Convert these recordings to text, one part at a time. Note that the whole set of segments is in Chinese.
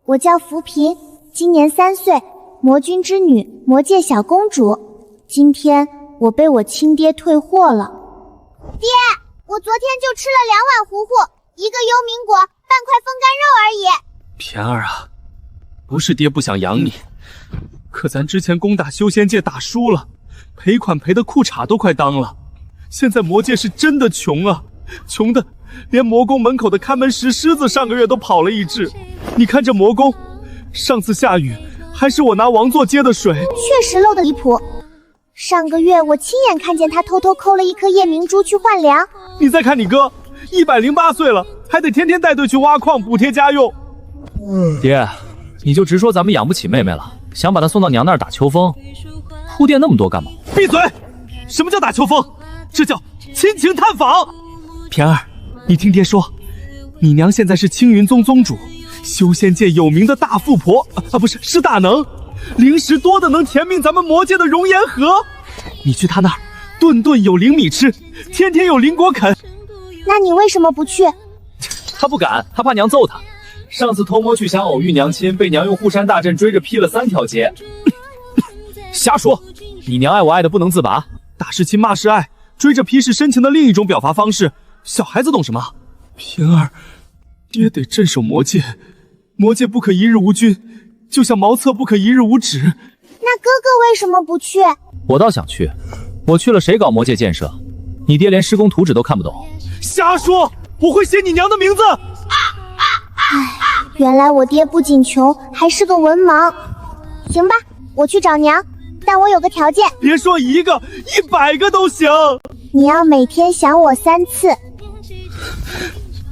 我叫浮萍，今年3岁，魔君之女，魔界小公主。今天我被我亲爹退货了。爹，我昨天就吃了2碗糊糊，1个幽冥果，半块风干肉而已。田儿啊，不是爹不想养你，可咱之前攻打修仙界打输了，赔款赔的裤衩都快当了。现在魔界是真的穷啊，穷的连魔宫门口的看门石狮子上个月都跑了1只。你看这魔宫，上次下雨还是我拿王座接的水，确实漏得离谱。上个月我亲眼看见他偷偷抠了1颗夜明珠去换粮。你再看你哥，108岁了，还得天天带队去挖矿补贴家用。爹，你就直说咱们养不起妹妹了，想把她送到娘那儿打秋风，铺垫那么多干嘛？闭嘴！什么叫打秋风？这叫亲情探访。田儿，你听爹说，你娘现在是青云宗宗主，修仙界有名的大富婆不是，是大能，灵石多的能填并咱们魔界的熔岩河。你去她那儿，顿顿有灵米吃，天天有灵果啃。那你为什么不去？他不敢，他怕娘揍他。上次偷摸去想偶遇娘亲，被娘用护山大阵追着劈了3条街。瞎说！你娘爱我爱的不能自拔，打是亲骂是爱，追着劈是深情的另一种表达方式，小孩子懂什么？平儿，爹得镇守魔界，魔界不可一日无君，就像茅厕不可一日无纸。那哥哥为什么不去？我倒想去，我去了谁搞魔界建设？你爹连施工图纸都看不懂。瞎说！我会写你娘的名字。唉，原来我爹不仅穷，还是个文盲。行吧，我去找娘，但我有个条件。别说1个，100个都行。你要每天想我3次。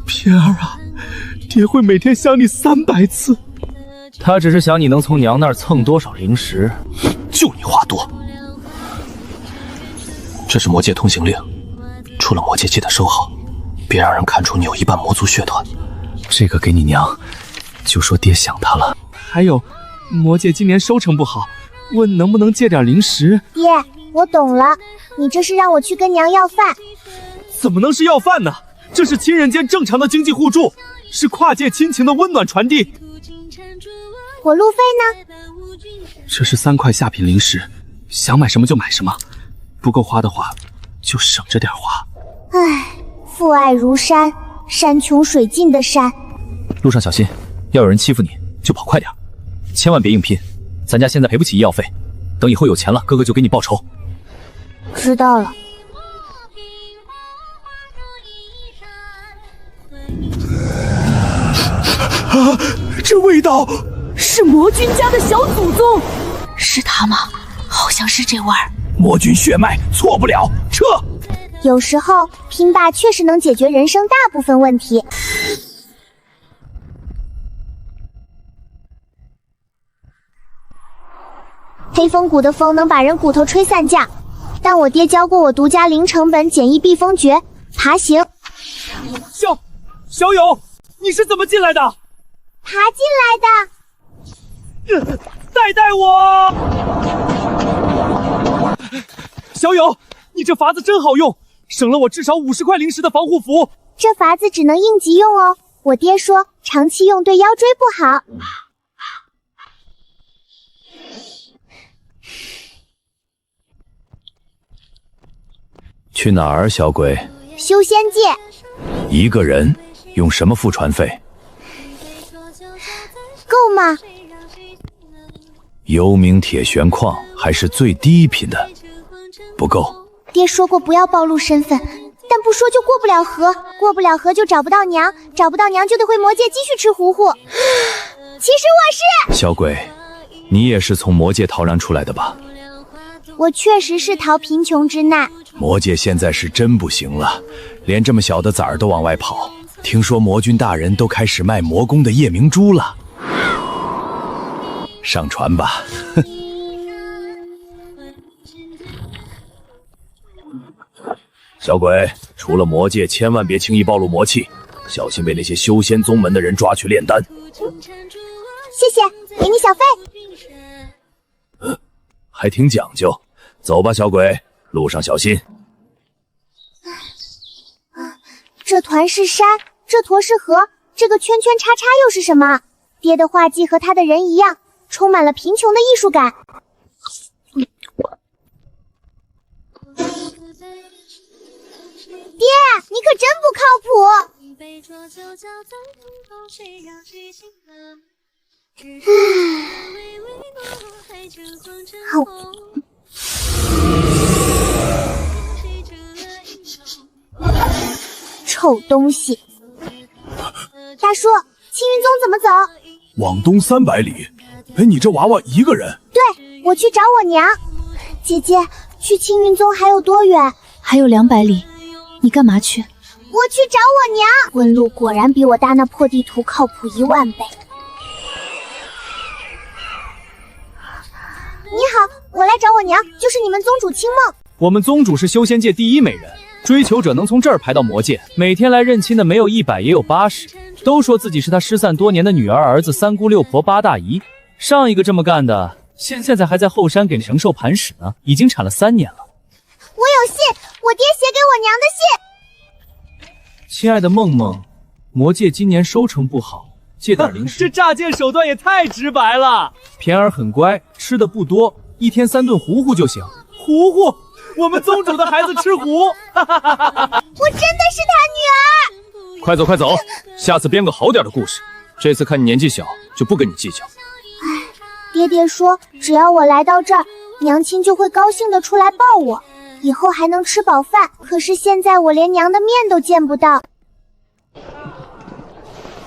平儿啊，爹会每天想你300次。他只是想你能从娘那儿蹭多少灵石。就你话多。这是魔界通行令，出了魔界记得收好，别让人看出你有一半魔族血统。这个给你娘，就说爹想她了。还有，魔界今年收成不好，问能不能借点灵石。爹，我懂了，你这是让我去跟娘要饭。怎么能是要饭呢？这是亲人间正常的经济互助，是跨界亲情的温暖传递。我路费呢？这是3块下品灵石，想买什么就买什么，不够花的话就省着点花。唉，父爱如山，山穷水尽的山。路上小心，要有人欺负你就跑快点，千万别硬拼，咱家现在赔不起医药费，等以后有钱了，哥哥就给你报仇。知道了。啊，这味道是魔君家的小祖宗。是他吗？好像是这味儿。魔君血脉，错不了，撤。有时候拼霸确实能解决人生大部分问题。黑风谷的风能把人骨头吹散架，但我爹教过我独家零成本简易避风诀爬行。小友，你是怎么进来的？爬进来的。带我！小友，你这法子真好用，省了我至少50块灵石的防护符。这法子只能应急用哦，我爹说长期用对腰椎不好。去哪儿，小鬼？修仙界。一个人用什么付船费？够吗？幽冥铁玄矿还是最低品的，不够。爹说过不要暴露身份，但不说就过不了河，过不了河就找不到娘，找不到娘就得回魔界继续吃糊糊。其实我是……小鬼，你也是从魔界逃难出来的吧？我确实是逃贫穷之难。魔界现在是真不行了，连这么小的崽儿都往外跑。听说魔君大人都开始卖魔宫的夜明珠了。上船吧。小鬼，出了魔界千万别轻易暴露魔气，小心被那些修仙宗门的人抓去炼丹。谢谢，给你小费。还挺讲究。走吧，小鬼，路上小心。这团是山，这坨是河，这个圈圈叉叉又是什么？爹的画技和他的人一样，充满了贫穷的艺术感。爹，你可真不靠谱！好。臭东西！大叔，青云宗怎么走？往东300里。哎，你这娃娃一个人？对，我去找我娘。姐姐，去青云宗还有多远？还有200里。你干嘛去？我去找我娘。问路果然比我搭那破地图靠谱10000倍。你好，我来找我娘，就是你们宗主青梦。我们宗主是修仙界第一美人，追求者能从这儿排到魔界。每天来认亲的没有100也有80，都说自己是他失散多年的女儿、儿子、3姑六婆、8大姨。上一个这么干的，现在还在后山给神兽盘屎呢，已经产了3年了。我有信，我爹写给我娘的信。亲爱的梦梦，魔界今年收成不好，借点零食。这诈骗手段也太直白了。偏儿很乖，吃的不多，一天3顿糊糊就行。糊糊，我们宗主的孩子吃糊。我真的是他女儿。快走快走，下次编个好点的故事。这次看你年纪小，就不跟你计较。爹爹说，只要我来到这儿，娘亲就会高兴的出来抱我，以后还能吃饱饭。可是现在我连娘的面都见不到。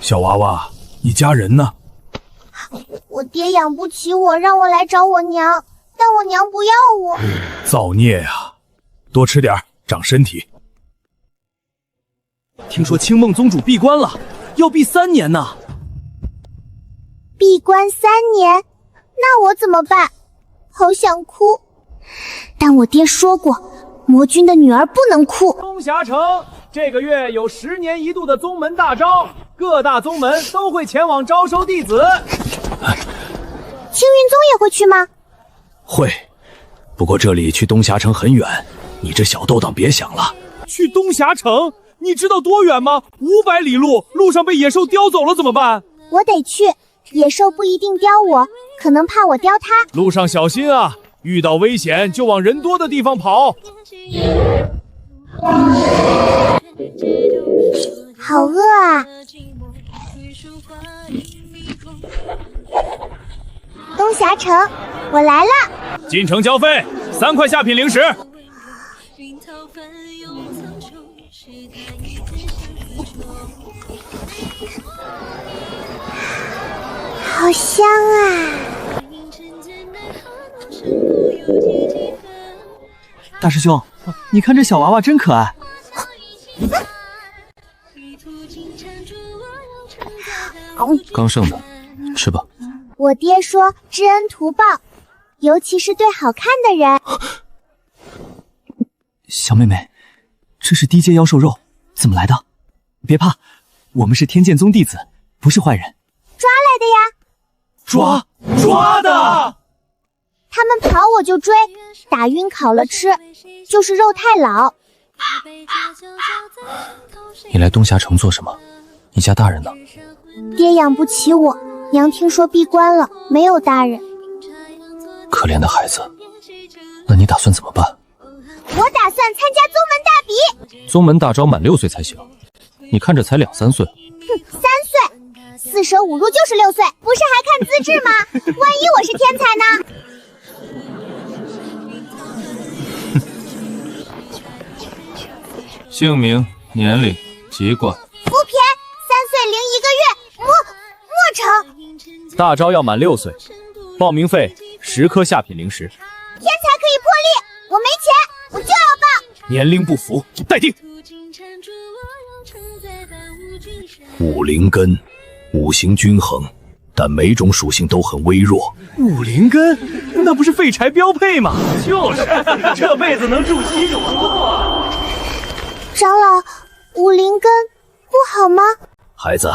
小娃娃，你家人呢？我爹养不起我，让我来找我娘，但我娘不要我。造孽呀！多吃点，长身体。听说青梦宗主闭关了，要闭3年呢。闭关3年，那我怎么办？好想哭，但我爹说过，魔君的女儿不能哭。东峡城这个月有10年一度的宗门大招，各大宗门都会前往招收弟子。青云宗也会去吗？会，不过这里去东峡城很远，你这小豆党别想了。去东峡城？你知道多远吗？500里路，路上被野兽叼走了怎么办？我得去，野兽不一定叼我，可能怕我叼它。路上小心啊，遇到危险就往人多的地方跑。好饿啊！东峡城，我来了。进城交费，3块下品零食。好香啊！大师兄，你看这小娃娃真可爱。刚剩的，吃吧。我爹说知恩图报，尤其是对好看的人。小妹妹，这是低阶妖兽肉，怎么来的？别怕，我们是天剑宗弟子，不是坏人。抓来的呀。抓的！他们跑我就追，打晕烤了吃，就是肉太老。你来东峡城做什么？你家大人呢？爹养不起我，娘听说闭关了，没有大人。可怜的孩子，那你打算怎么办？我打算参加宗门大比。宗门大招满6岁才行，你看着才2、3岁。3岁，4舍5入就是6岁，不是还看资质吗？万一我是天才呢？姓名、年龄、籍贯。扶贫，3岁零1个月，莫成。大招要满6岁，报名费10颗下品零食。天才可以破例，我没钱，我就要报。年龄不符，待定。武灵根，五行均衡，但每种属性都很微弱。武灵根，那不是废柴标配吗？就是，这辈子能住7个我都做。长老，武灵根不好吗？孩子，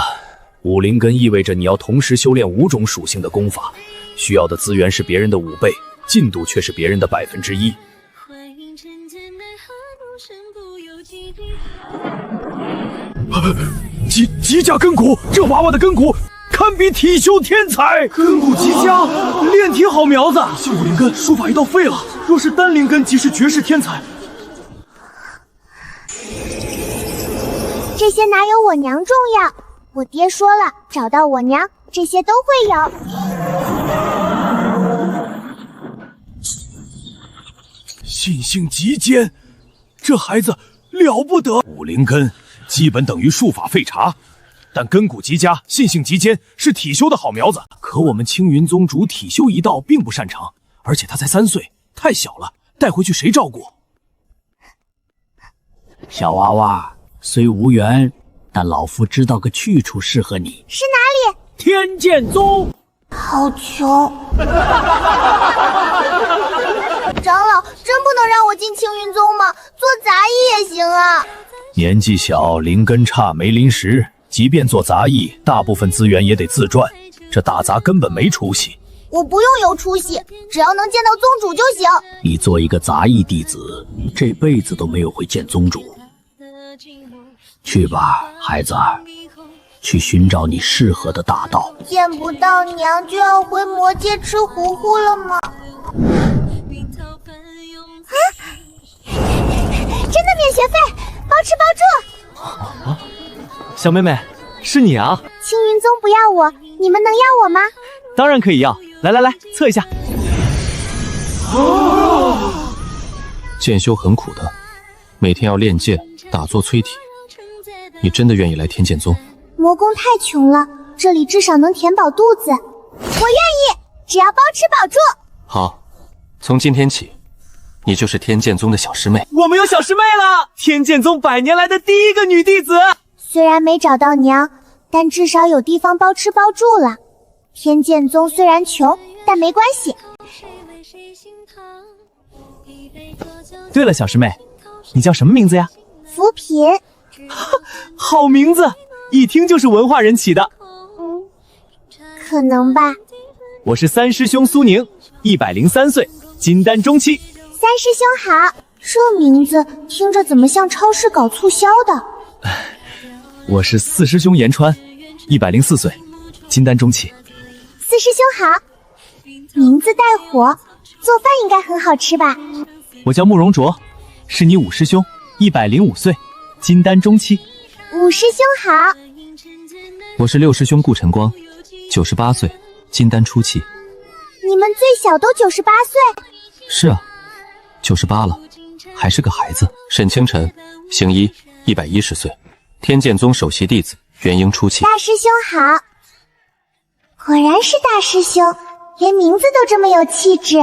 武灵根意味着你要同时修炼5种属性的功法，需要的资源是别人的5倍，进度却是别人的1%。机甲根骨，这娃娃的根骨堪比体修天才，根骨极佳，炼体好苗子。修武灵根，术法一道废了。若是单灵根，即是绝世天才。这些哪有我娘重要？我爹说了，找到我娘，这些都会有。信性极坚，这孩子了不得。武灵根基本等于术法废茶，但根骨极佳，信性极坚，是体修的好苗子。可我们青云宗主体修一道并不擅长，而且他才3岁，太小了，带回去谁照顾？小娃娃，虽无缘，但老夫知道个去处适合你。是哪里？天剑宗。好穷。长老，真不能让我进青云宗吗？做杂役也行啊。年纪小，灵根差，没灵石，即便做杂役，大部分资源也得自赚。这大杂根本没出息。我不用有出息，只要能见到宗主就行。你做一个杂役弟子，这辈子都没有会见宗主。去吧，孩子，去寻找你适合的大道。见不到娘就要回魔界吃糊糊了吗？啊！真的免学费，包吃包住。小妹妹，是你啊？青云宗不要我，你们能要我吗？当然可以要。来，测一下。剑修很苦的，每天要练剑，打坐淬体。你真的愿意来天剑宗？魔宫太穷了，这里至少能填饱肚子。我愿意，只要包吃饱住。好，从今天起，你就是天剑宗的小师妹。我们有小师妹了！天剑宗100年来的第一个女弟子。虽然没找到娘，但至少有地方包吃包住了。天剑宗虽然穷，但没关系。对了，小师妹，你叫什么名字呀？扶贫。好名字，一听就是文化人起的。可能吧。我是三师兄苏宁，103岁，金丹中期。三师兄好。这名字听着怎么像超市搞促销的？我是四师兄言川，104岁，金丹中期。四师兄好。名字带火，做饭应该很好吃吧？我叫慕容卓，是你五师兄，105岁，金丹中期。五师兄好。我是六师兄顾晨光，98岁，金丹初期。你们最小都98岁？是啊，98了，还是个孩子。沈清晨，行医，110岁，天剑宗首席弟子，元婴初期。大师兄好。果然是大师兄，连名字都这么有气质。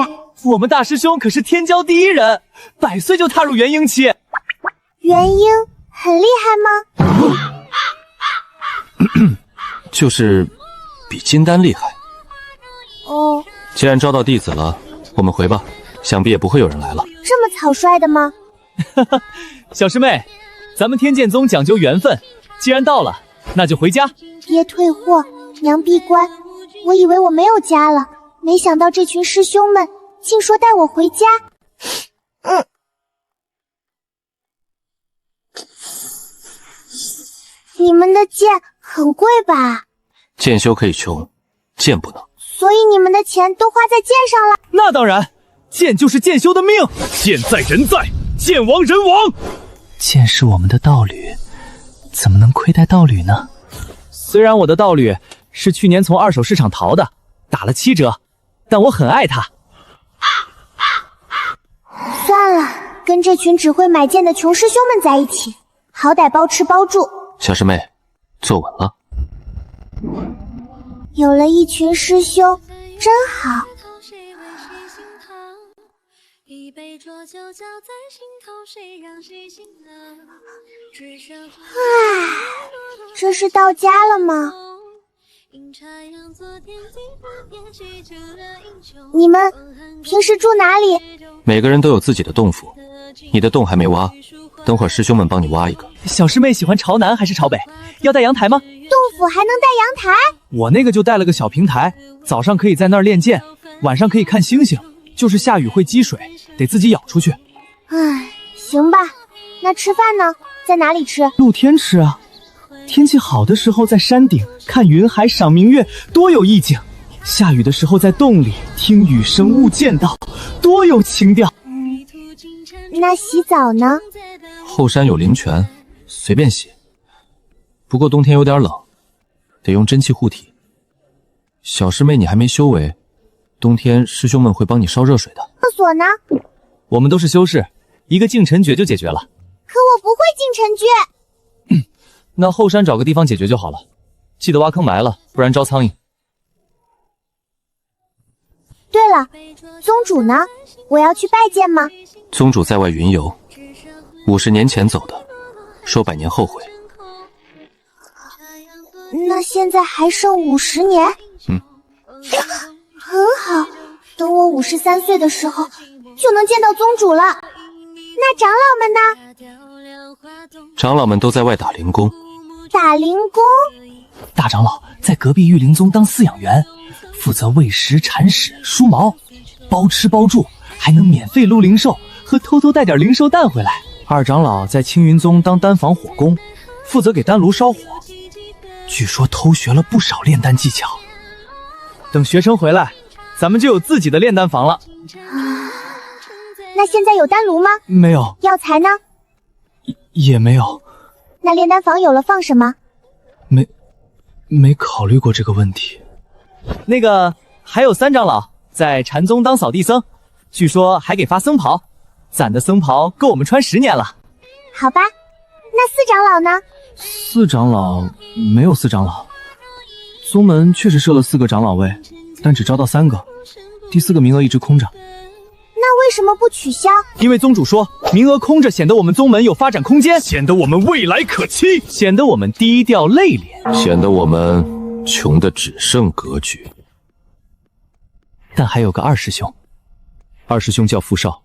我们大师兄可是天骄第一人，100岁就踏入元婴期。元婴很厉害吗？就是比金丹厉害。哦，既然招到弟子了，我们回吧，想必也不会有人来了。这么草率的吗？小师妹，咱们天剑宗讲究缘分，既然到了，那就回家。爹退货，娘闭关，我以为我没有家了，没想到这群师兄们竟说带我回家。你们的剑很贵吧？剑修可以穷，剑不能。所以你们的钱都花在剑上了？那当然，剑就是剑修的命。剑在人在，剑亡人亡。剑是我们的道侣，怎么能亏待道侣呢？虽然我的道侣是去年从二手市场淘的，打了7折，但我很爱他。算了，跟这群只会买剑的穷师兄们在一起，好歹包吃包住。小师妹，坐稳了。有了一群师兄，真好。唉，这是到家了吗？你们平时住哪里？每个人都有自己的洞府，你的洞还没挖，等会儿师兄们帮你挖一个。小师妹喜欢朝南还是朝北？要带阳台吗？洞府还能带阳台？我那个就带了个小平台，早上可以在那儿练剑，晚上可以看星星，就是下雨会积水，得自己舀出去。唉，行吧。那吃饭呢？在哪里吃？露天吃啊。天气好的时候在山顶看云海赏明月，多有意境；下雨的时候在洞里听雨声悟剑道，多有情调。那洗澡呢？后山有灵泉，随便洗。不过冬天有点冷，得用真气护体。小师妹，你还没修为，冬天师兄们会帮你烧热水的。厕所呢？我们都是修士，一个净尘诀就解决了。可我不会净尘诀。那后山找个地方解决就好了，记得挖坑埋了，不然招苍蝇。对了，宗主呢？我要去拜见吗？宗主在外云游，50年前走的，说100年后悔。那现在还剩50年？很好，等我53岁的时候，就能见到宗主了。那长老们呢？长老们都在外打灵宫。打灵宫？大长老在隔壁玉灵宗当饲养员，负责喂食、铲屎、梳毛，包吃包住，还能免费撸灵兽和偷偷带点灵兽蛋回来。二长老在青云宗当丹房火工，负责给丹炉烧火，据说偷学了不少炼丹技巧。等学成回来，咱们就有自己的炼丹房了。那现在有丹炉吗？没有。药材呢？也没有。那炼丹房有了放什么？没考虑过这个问题。那个还有3长老在禅宗当扫地僧，据说还给发僧袍，攒的僧袍够我们穿10年了。好吧，那4长老呢？4长老没有4长老，宗门确实设了4个长老位，但只招到3个，第4个名额一直空着。那为什么不取消？因为宗主说名额空着显得我们宗门有发展空间，显得我们未来可期，显得我们低调内敛，显得我们穷的只剩格局。但还有个2师兄，二师兄叫傅少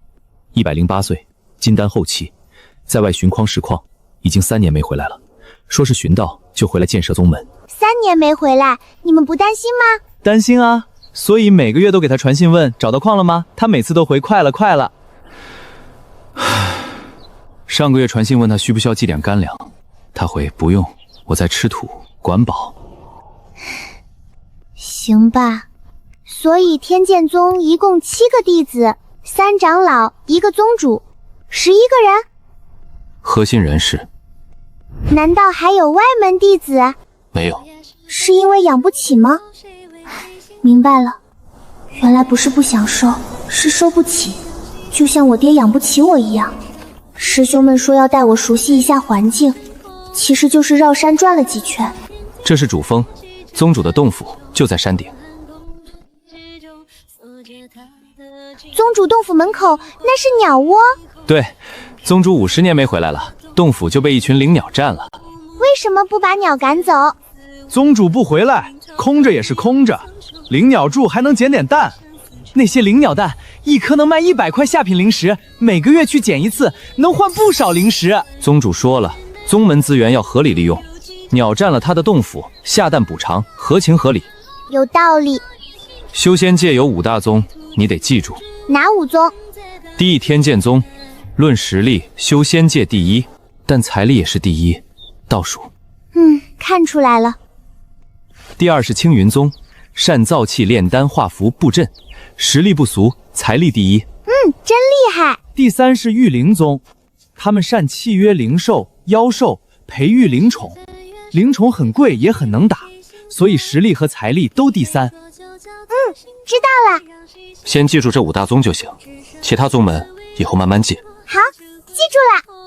，108岁，金丹后期，在外寻矿拾矿，已经3年没回来了。说是寻到就回来建设宗门。3年没回来，你们不担心吗？担心啊，所以每个月都给他传信问找到矿了吗？他每次都回快了快了。上个月传信问他需不需要寄点干粮，他回不用，我在吃土管饱。行吧，所以天剑宗一共7个弟子，3长老，1个宗主，11个人。核心人士。难道还有外门弟子？没有。是因为养不起吗？明白了，原来不是不想收，是收不起，就像我爹养不起我一样。师兄们说要带我熟悉一下环境，其实就是绕山转了几圈。这是主峰，宗主的洞府就在山顶。宗主洞府门口那是鸟窝？对，宗主50年没回来了，洞府就被一群灵鸟占了。为什么不把鸟赶走？宗主不回来，空着也是空着，灵鸟住还能捡点蛋。那些灵鸟蛋一颗能卖100块下品灵石，每个月去捡一次，能换不少灵石。宗主说了，宗门资源要合理利用，鸟占了他的洞府，下蛋补偿，合情合理。有道理。修仙界有5大宗，你得记住。哪5宗？第一天剑宗，论实力，修仙界第1，但财力也是第1，倒数。看出来了。第2是青云宗，善造气、炼丹、画符、布阵，实力不俗，财力第1。真厉害。第3是玉灵宗，他们善契约灵兽、妖兽，培育灵宠，灵宠很贵也很能打，所以实力和财力都第3。知道了。先记住这5大宗就行，其他宗门以后慢慢记。好，记住了。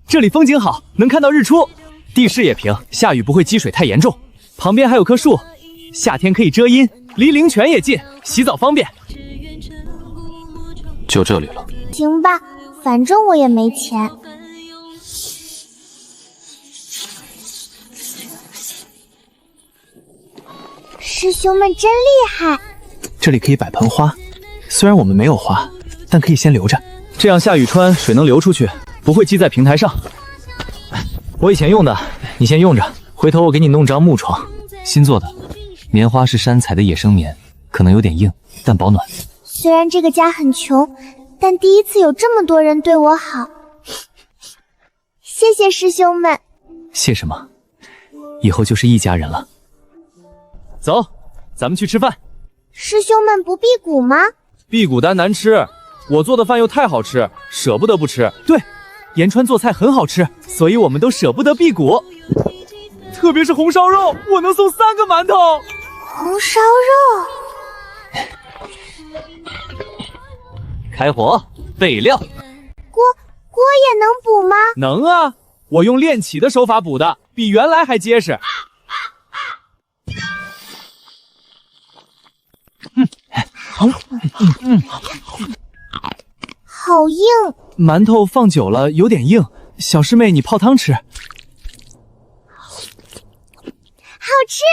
这里风景好，能看到日出，地势也平，下雨不会积水太严重。旁边还有棵树，夏天可以遮阴，离灵泉也近，洗澡方便。就这里了。行吧，反正我也没钱。师兄们真厉害。这里可以摆盆花，虽然我们没有花，但可以先留着，这样下雨穿水能流出去，不会积在平台上。我以前用的，你先用着，回头我给你弄张木床，新做的，棉花是山采的野生棉，可能有点硬，但保暖。虽然这个家很穷，但第一次有这么多人对我好，谢谢师兄们。谢什么？以后就是一家人了。走，咱们去吃饭。师兄们不辟谷吗？辟谷丹难吃，我做的饭又太好吃，舍不得不吃。对，延川做菜很好吃，所以我们都舍不得辟谷。特别是红烧肉，我能送3个馒头。红烧肉。开火，备料。锅也能补吗？能啊，我用炼起的手法补的，比原来还结实。好硬。馒头放久了有点硬，小师妹你泡汤吃。好吃。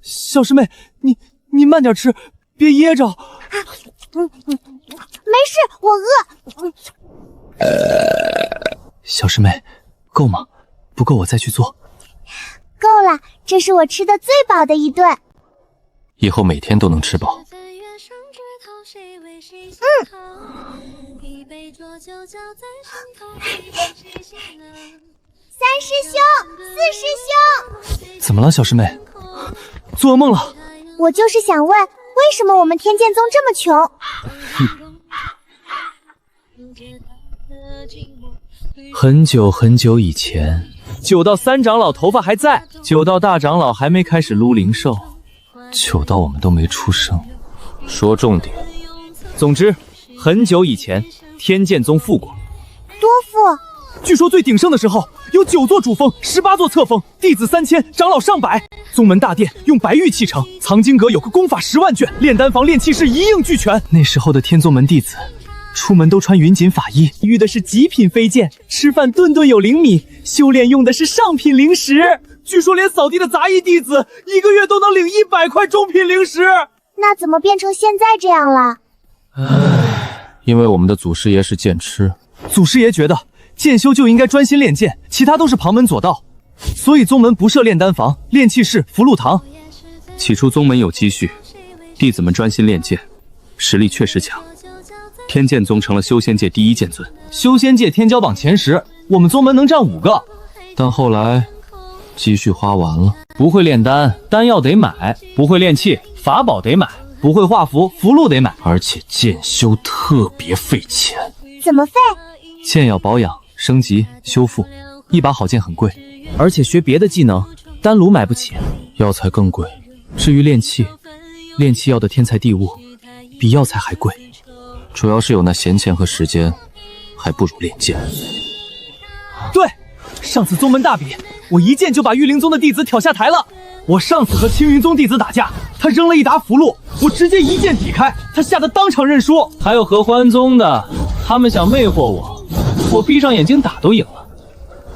小师妹，你慢点吃，别噎着。没事，我饿。小师妹，够吗？不够我再去做。够了，这是我吃的最饱的一顿。以后每天都能吃饱。三师兄，四师兄，怎么了，小师妹？做噩梦了。我就是想问，为什么我们天剑宗这么穷？很久很久以前，久到3长老头发还在，久到大长老还没开始撸灵兽，久到我们都没出生。说重点。总之，很久以前，天剑宗富过。多富？据说最鼎盛的时候，有9座主峰，18座侧峰，弟子3000，长老上百。宗门大殿用白玉砌成，藏经阁有个功法10万卷，炼丹房、炼器室一应俱全。那时候的天宗门弟子，出门都穿云锦法衣，遇的是极品飞剑，吃饭顿顿有灵米，修炼用的是上品灵石。据说连扫地的杂役弟子1个月都能领100块中品灵石。那怎么变成现在这样了？因为我们的祖师爷是剑痴，祖师爷觉得剑修就应该专心练剑，其他都是旁门左道，所以宗门不设炼丹房、炼器室、福禄堂。起初宗门有积蓄，弟子们专心练剑，实力确实强。天剑宗成了修仙界第1剑尊，修仙界天骄榜前10，我们宗门能占5个。但后来积蓄花完了，不会炼丹，丹药得买；不会炼器，法宝得买；不会画符，符箓得买。而且剑修特别费钱。怎么费？剑要保养、升级、修复，一把好剑很贵，而且学别的技能，丹炉买不起，药材更贵。至于炼器，炼器要的天材地物，比药材还贵。主要是有那闲钱和时间，还不如练剑。对，上次宗门大比，我一剑就把玉灵宗的弟子挑下台了。我上次和青云宗弟子打架，他扔了一沓符箓，我直接一剑抵开，他吓得当场认输。还有合欢宗的，他们想魅惑我，我闭上眼睛打都赢了。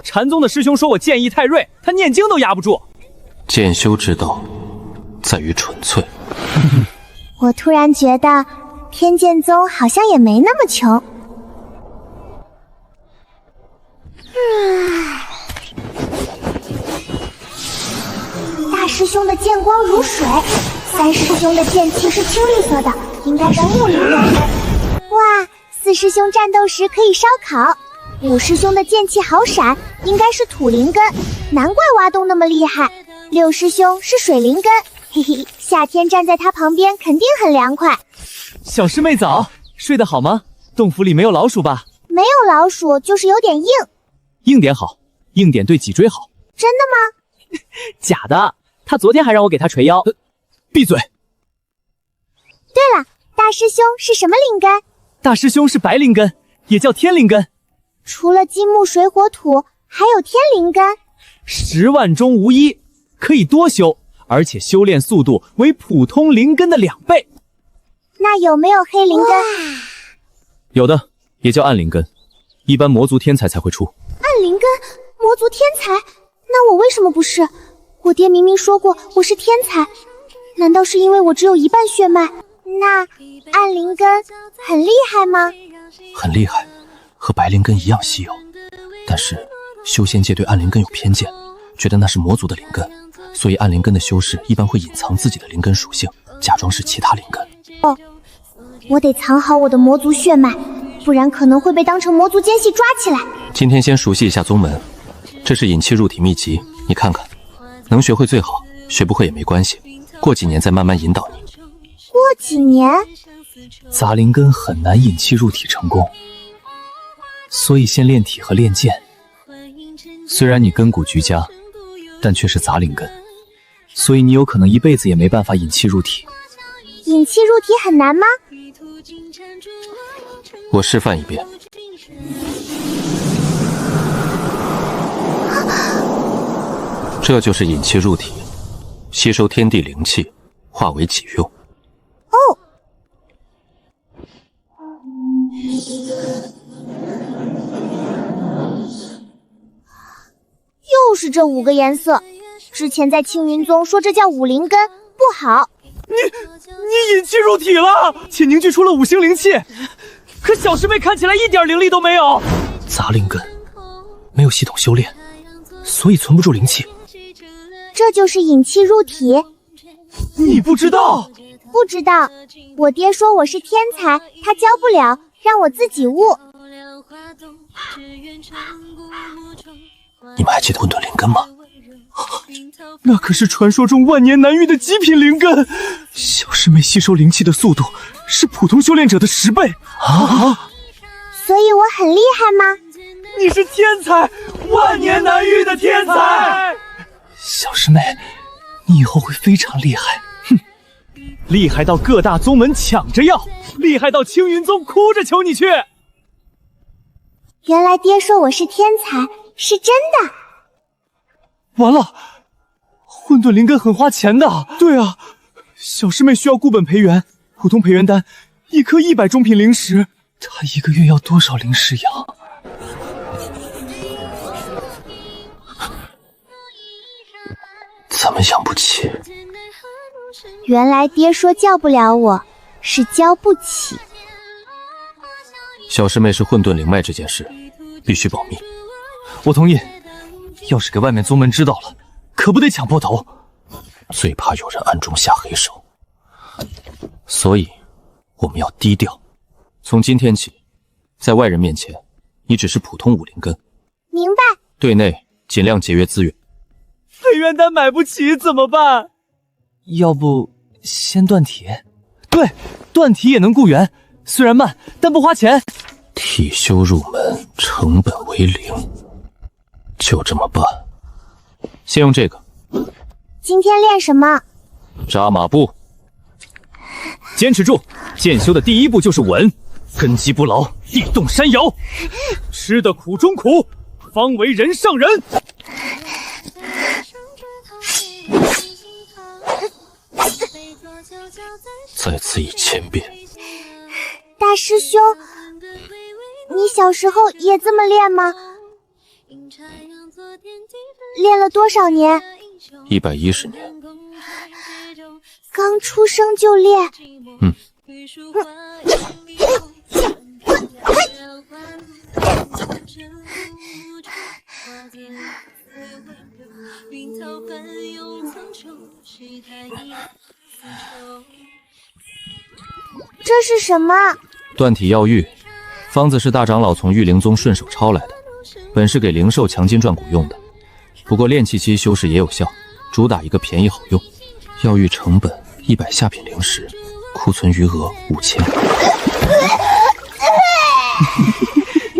禅宗的师兄说我剑意太锐，他念经都压不住。剑修之道在于纯粹。我突然觉得天剑宗好像也没那么穷。大师兄的剑光如水，三师兄的剑气是青绿色的，应该是木灵根。哇，四师兄战斗时可以烧烤。五师兄的剑气好闪，应该是土灵根，难怪挖洞那么厉害。六师兄是水灵根，嘿嘿，夏天站在他旁边肯定很凉快。小师妹早，睡得好吗？洞府里没有老鼠吧？没有老鼠，就是有点硬。硬点好，硬点对脊椎好。真的吗？假的，他昨天还让我给他捶腰。闭嘴。对了，大师兄是什么灵根？大师兄是白灵根，也叫天灵根。除了金木水火土，还有天灵根。10万中无一，可以多修，而且修炼速度为普通灵根的2倍。那有没有黑灵根？有的，也叫暗灵根，一般魔族天才才会出。暗灵根，魔族天才？那我为什么不是？我爹明明说过我是天才，难道是因为我只有一半血脉？那暗灵根很厉害吗？很厉害，和白灵根一样稀有。但是修仙界对暗灵根有偏见，觉得那是魔族的灵根，所以暗灵根的修士一般会隐藏自己的灵根属性，假装是其他灵根。哦，我得藏好我的魔族血脉，不然可能会被当成魔族奸细抓起来。今天先熟悉一下宗门，这是引气入体秘籍，你看看，能学会最好，学不会也没关系，过几年再慢慢引导你。过几年？杂灵根很难引气入体成功，所以先练体和练剑。虽然你根骨俱佳，但却是杂灵根，所以你有可能一辈子也没办法引气入体。引气入体很难吗？我示范一遍。这就是引气入体，吸收天地灵气，化为己用。哦。又是这5个颜色，之前在青云宗说这叫武灵根，不好。你引气入体了，且凝聚出了5星灵气，可小师妹看起来一点灵力都没有。杂灵根没有系统修炼，所以存不住灵气。这就是引气入体。你不知道？不知道。我爹说我是天才，他教不了，让我自己悟。你们还记得混沌灵根吗？那可是传说中万年难遇的极品灵根，小师妹吸收灵气的速度是普通修炼者的10倍啊！所以我很厉害吗？你是天才，万年难遇的天才！小师妹，你以后会非常厉害。哼，厉害到各大宗门抢着要，厉害到青云宗哭着求你去。原来爹说我是天才，是真的。完了，混沌灵根很花钱的。对啊，小师妹需要固本培元，普通培元丹1颗100中品灵石，她1个月要多少灵石呀？怎么养不起？原来爹说叫不了我，是教不起。小师妹是混沌灵脉这件事，必须保密。我同意。要是给外面宗门知道了，可不得抢破头。最怕有人暗中下黑手，所以我们要低调。从今天起，在外人面前，你只是普通武灵根。明白。对内尽量节约资源。培元丹买不起怎么办？要不先断体？对，断体也能固元，虽然慢，但不花钱。体修入门，成本为0。就这么办，先用这个。今天练什么？扎马步。坚持住，剑修的第一步就是稳，根基不牢，地动山摇。吃的苦中苦，方为人上人。再次1000遍。大师兄，你小时候也这么练吗？练了多少年？110年。刚出生就练？这是什么？断体药玉，方子是大长老从玉灵宗顺手抄来的，本是给灵兽强筋壮骨用的，不过炼气期修饰也有效，主打一个便宜好用。药玉成本100下品灵石，库存余额5000。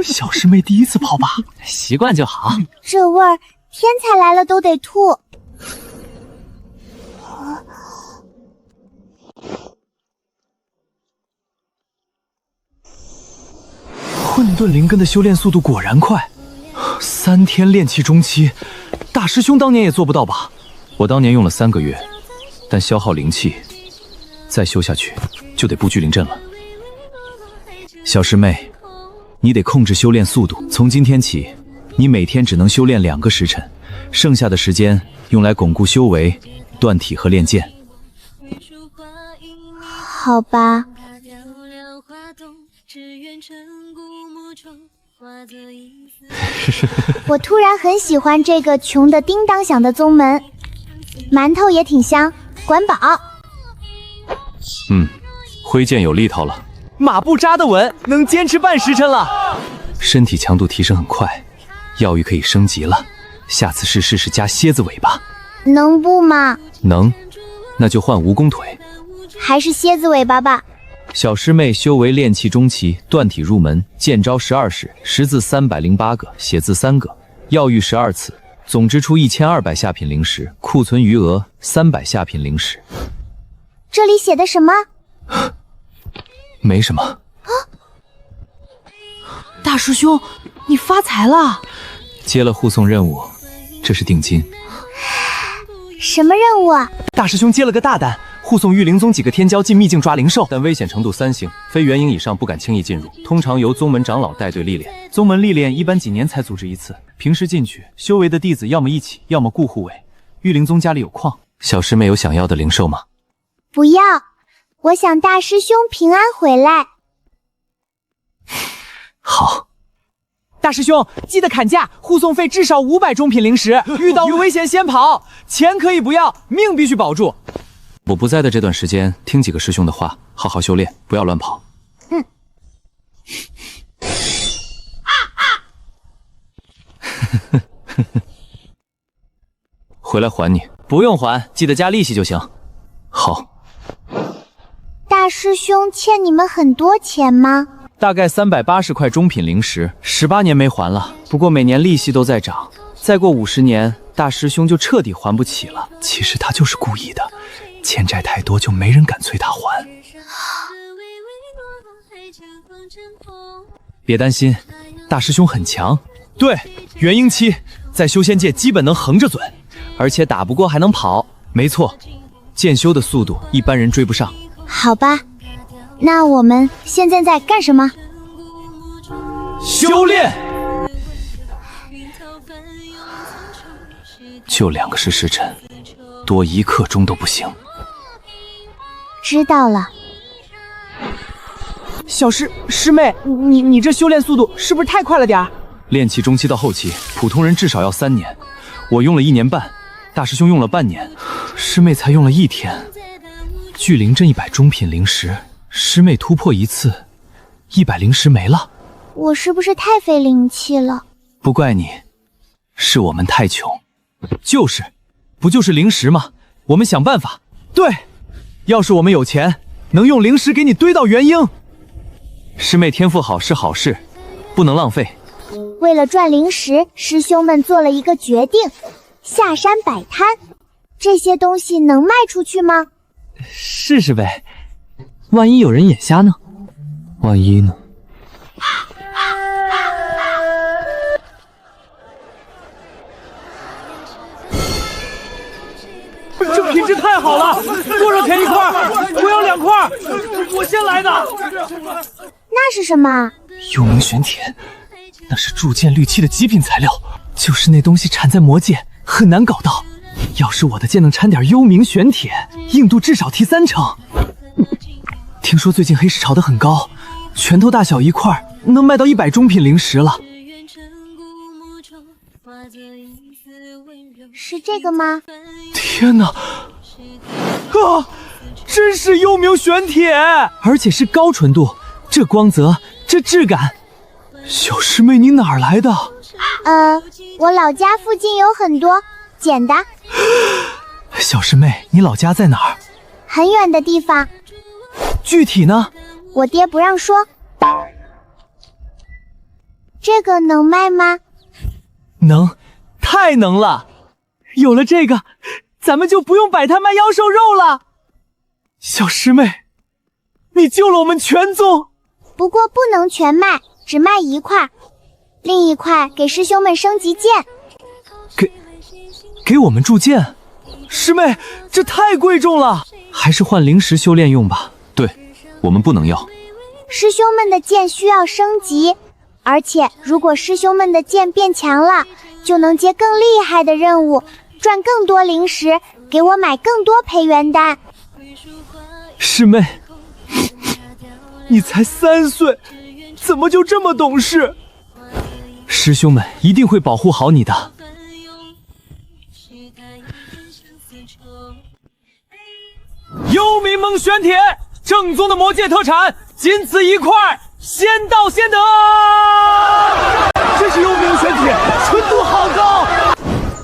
小师妹第一次泡吧，习惯就好。这味儿，天才来了都得吐。混沌灵根的修炼速度果然快，3天炼气中期，大师兄当年也做不到吧？我当年用了3个月，但消耗灵气，再修下去就得布聚灵阵了。小师妹，你得控制修炼速度，从今天起，你每天只能修炼2个时辰，剩下的时间用来巩固修为、断体和练剑。好吧。我突然很喜欢这个穷的叮当响的宗门，馒头也挺香，管饱。挥剑有力道了。马步扎得稳，能坚持半时辰了。身体强度提升很快，药浴可以升级了。下次试试加蝎子尾巴，能不吗？能，那就换蜈蚣腿，还是蝎子尾巴吧。小师妹修为炼气中期，断体入门，剑招12式，识字308个，写字3个，药浴12次，总支出1200下品灵石，库存余额300下品灵石。这里写的什么？没什么。大师兄，你发财了！接了护送任务，这是定金。什么任务啊？大师兄接了个大单，护送玉灵宗几个天骄进秘境抓灵兽，但危险程度3星，非元婴以上不敢轻易进入，通常由宗门长老带队历练。宗门历练一般几年才组织一次，平时进去修为的弟子要么一起，要么顾护卫。玉灵宗家里有矿。小师妹有想要的灵兽吗？不要，我想大师兄平安回来。好。大师兄记得砍价，护送费至少500中品灵石，遇到危险先跑，钱可以不要，命必须保住。我不在的这段时间，听几个师兄的话，好好修炼，不要乱跑。回来还你。不用还，记得加利息就行。好。大师兄欠你们很多钱吗？大概380块中品灵石，18年没还了。不过每年利息都在涨，再过50年，大师兄就彻底还不起了。其实他就是故意的，欠债太多就没人敢催他还。别担心，大师兄很强。对，元婴期在修仙界基本能横着准，而且打不过还能跑。没错，剑修的速度一般人追不上。好吧。那我们现在在干什么？修炼。就2个时辰，多1刻钟都不行。知道了。小师妹，你这修炼速度是不是太快了点？炼气中期到后期，普通人至少要3年，我用了1年半，大师兄用了半年，师妹才用了1天。聚灵阵100中品灵石。师妹突破1次，100灵石没了。我是不是太费灵气了？不怪你，是我们太穷。就是，不就是灵石吗？我们想办法。对，要是我们有钱，能用灵石给你堆到元婴。师妹天赋好是好事，不能浪费。为了赚灵石，师兄们做了一个决定：下山摆摊。这些东西能卖出去吗？试试呗。万一有人眼瞎呢？万一呢？这品质太好了，多少钱1块？我要2块，我先来的。那是什么？幽冥玄铁，那是铸剑绿器的极品材料，就是那东西产在魔界，很难搞到。要是我的剑能掺点幽冥玄铁，硬度至少提3成。听说最近黑市炒得很高，拳头大小1块，能卖到100中品灵石了。是这个吗？天哪！真是幽冥玄铁，而且是高纯度，这光泽，这质感。小师妹，你哪儿来的？我老家附近有很多，捡的。小师妹，你老家在哪儿？很远的地方。具体呢？我爹不让说。这个能卖吗？能，太能了！有了这个，咱们就不用摆摊卖妖兽肉了。小师妹，你救了我们全宗。不过不能全卖，只卖1块，另1块给师兄们升级剑。给我们铸剑？师妹，这太贵重了，还是换灵石修炼用吧。对，我们不能要。师兄们的剑需要升级，而且如果师兄们的剑变强了，就能接更厉害的任务，赚更多灵石，给我买更多培元丹。师妹，你才3岁，怎么就这么懂事？师兄们一定会保护好你的。幽冥梦玄铁，正宗的魔界特产，仅此一块，先到先得。这是幽冥玄铁，纯度好高。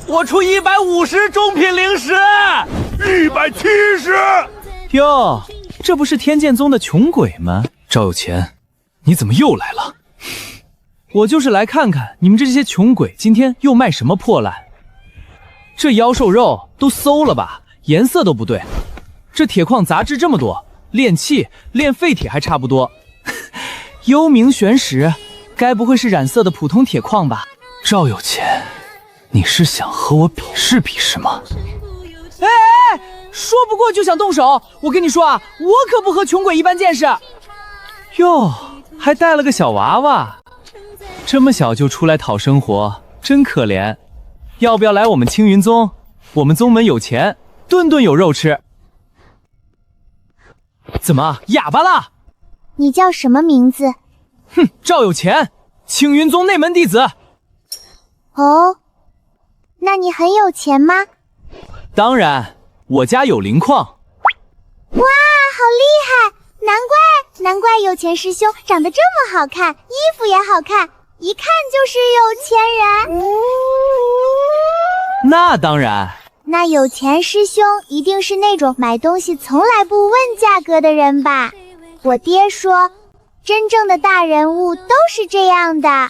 我出150中品灵石，170。哟，这不是天剑宗的穷鬼吗？赵有钱，你怎么又来了？我就是来看看你们这些穷鬼今天又卖什么破烂。这妖兽肉都馊了吧，颜色都不对。这铁矿杂质这么多，炼器、炼废铁还差不多。幽冥玄石，该不会是染色的普通铁矿吧？赵有钱，你是想和我比试比试吗？哎，说不过就想动手，我跟你说啊，我可不和穷鬼一般见识。哟，还带了个小娃娃，这么小就出来讨生活，真可怜。要不要来我们青云宗？我们宗门有钱，顿顿有肉吃。怎么哑巴了？你叫什么名字？哼，赵有钱，青云宗内门弟子。哦，那你很有钱吗？当然，我家有灵矿。哇，好厉害！难怪有钱师兄长得这么好看，衣服也好看，一看就是有钱人。那当然。那有钱师兄一定是那种买东西从来不问价格的人吧？我爹说，真正的大人物都是这样的。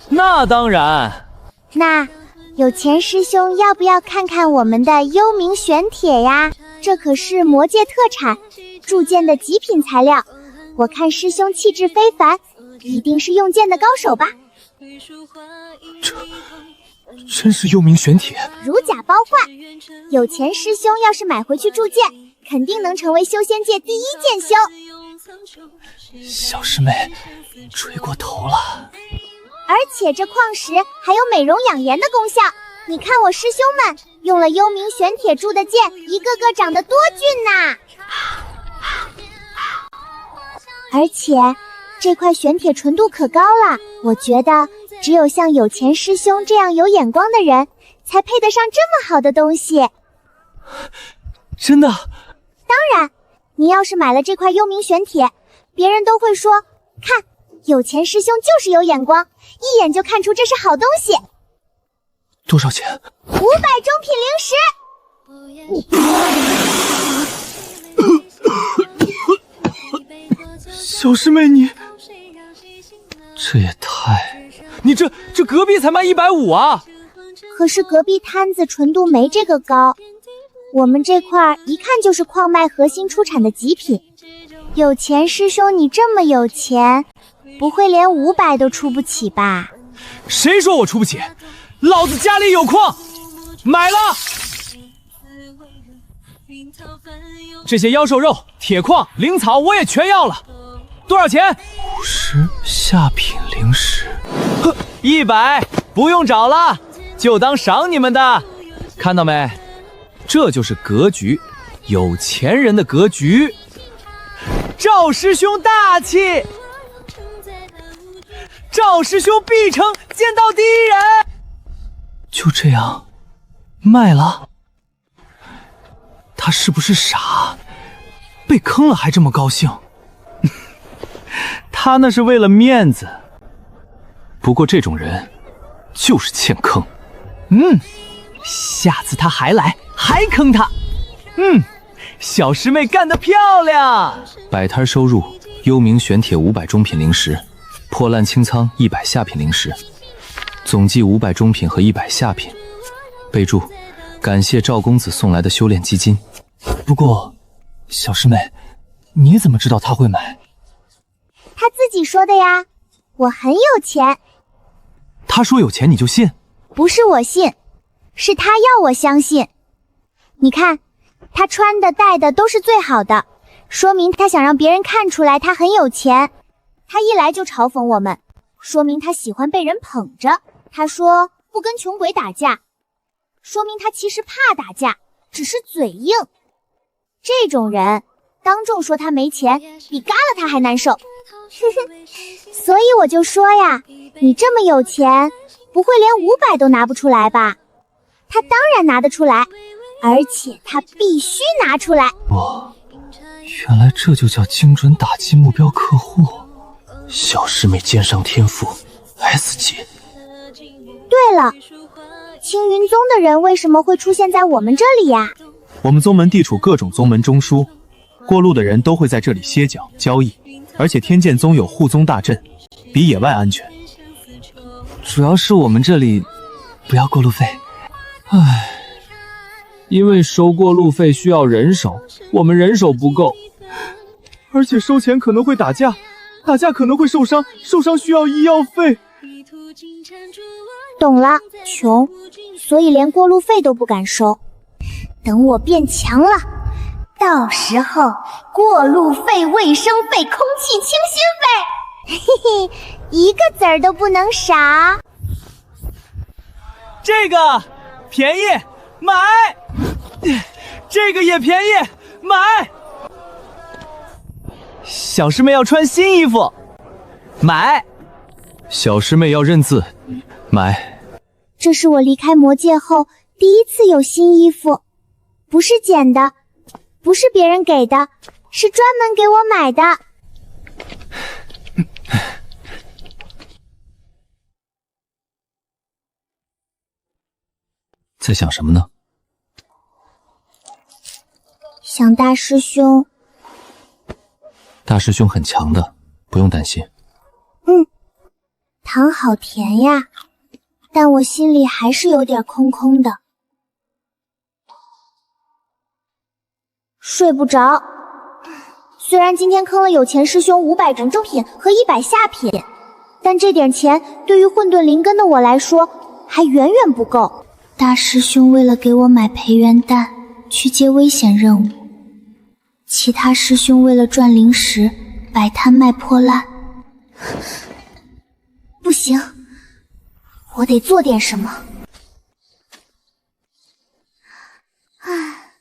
那当然。那有钱师兄要不要看看我们的幽冥玄铁呀？这可是魔界特产，铸剑的极品材料。我看师兄气质非凡，一定是用剑的高手吧？这真是幽冥玄铁，如假包换。有钱师兄要是买回去铸剑，肯定能成为修仙界第一剑修。小师妹追过头了。而且这矿石还有美容养颜的功效，你看我师兄们用了幽冥玄铁铸的剑，一个个长得多俊呐！而且这块玄铁纯度可高了，我觉得只有像有钱师兄这样有眼光的人，才配得上这么好的东西。真的？当然，你要是买了这块幽冥玄铁，别人都会说，看，有钱师兄就是有眼光，一眼就看出这是好东西。多少钱？500中品灵石。小师妹你，这也太……你这隔壁才卖150啊！可是隔壁摊子纯度没这个高，我们这块一看就是矿脉核心出产的极品。有钱师兄你这么有钱，不会连500都出不起吧？谁说我出不起？老子家里有矿，买了！这些妖兽肉、铁矿、灵草我也全要了，多少钱？50下品灵石。呵，100，不用找了，就当赏你们的。看到没？这就是格局，有钱人的格局。赵师兄大气，赵师兄必成剑道第一人。就这样卖了？他是不是傻？被坑了还这么高兴？他那是为了面子。不过这种人就是欠坑。下次他还来，还坑他。小师妹干得漂亮！摆摊收入：幽冥玄铁500中品灵石，破烂清仓100下品灵石，总计500中品和100下品。备注：感谢赵公子送来的修炼基金。不过，小师妹，你怎么知道他会买？他自己说的呀，我很有钱。他说有钱你就信？不是我信，是他要我相信。你看，他穿的戴的都是最好的，说明他想让别人看出来他很有钱。他一来就嘲讽我们，说明他喜欢被人捧着。他说不跟穷鬼打架，说明他其实怕打架，只是嘴硬。这种人当众说他没钱，比嘎了他还难受。所以我就说呀，你这么有钱，不会连500都拿不出来吧？他当然拿得出来，而且他必须拿出来。我原来这就叫精准打击目标客户。小师妹剑上天赋 S 级。对了，青云宗的人为什么会出现在我们这里呀？我们宗门地处各种宗门中枢，过路的人都会在这里歇脚交易，而且天剑宗有护宗大阵，比野外安全。主要是我们这里不要过路费。唉，因为收过路费需要人手，我们人手不够，而且收钱可能会打架，打架可能会受伤，受伤需要医药费。懂了，穷，所以连过路费都不敢收。等我变强了，到时候过路费、卫生费、空气清新费，嘿嘿，一个子儿都不能少。这个便宜买，这个也便宜买。小师妹要穿新衣服，买。小师妹要认字，买。这是我离开魔界后第一次有新衣服，不是捡的，不是别人给的，是专门给我买的。在想什么呢？想大师兄。大师兄很强的，不用担心。糖好甜呀，但我心里还是有点空空的，睡不着。虽然今天坑了有钱师兄500整正品和100下品，但这点钱对于混沌灵根的我来说还远远不够。大师兄为了给我买培元丹去接危险任务，其他师兄为了赚灵石摆摊卖破烂。不行，我得做点什么。唉，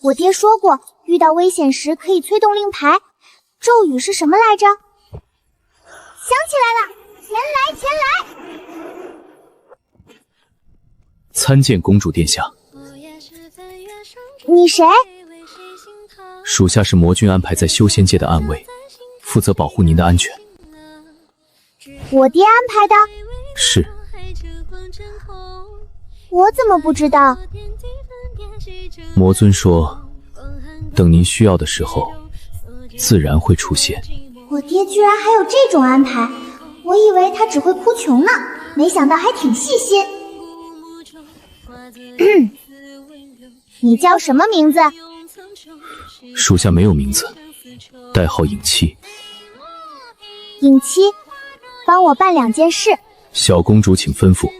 我爹说过，遇到危险时可以催动令牌，咒语是什么来着？想起来了，前来，前来！参见公主殿下。你谁？属下是魔君安排在修仙界的暗卫，负责保护您的安全。我爹安排的？是。我怎么不知道？魔尊说，等您需要的时候，自然会出现。我爹居然还有这种安排，我以为他只会哭穷呢，没想到还挺细心。你叫什么名字？属下没有名字，代号影七。影七，帮我办2件事。小公主请吩咐。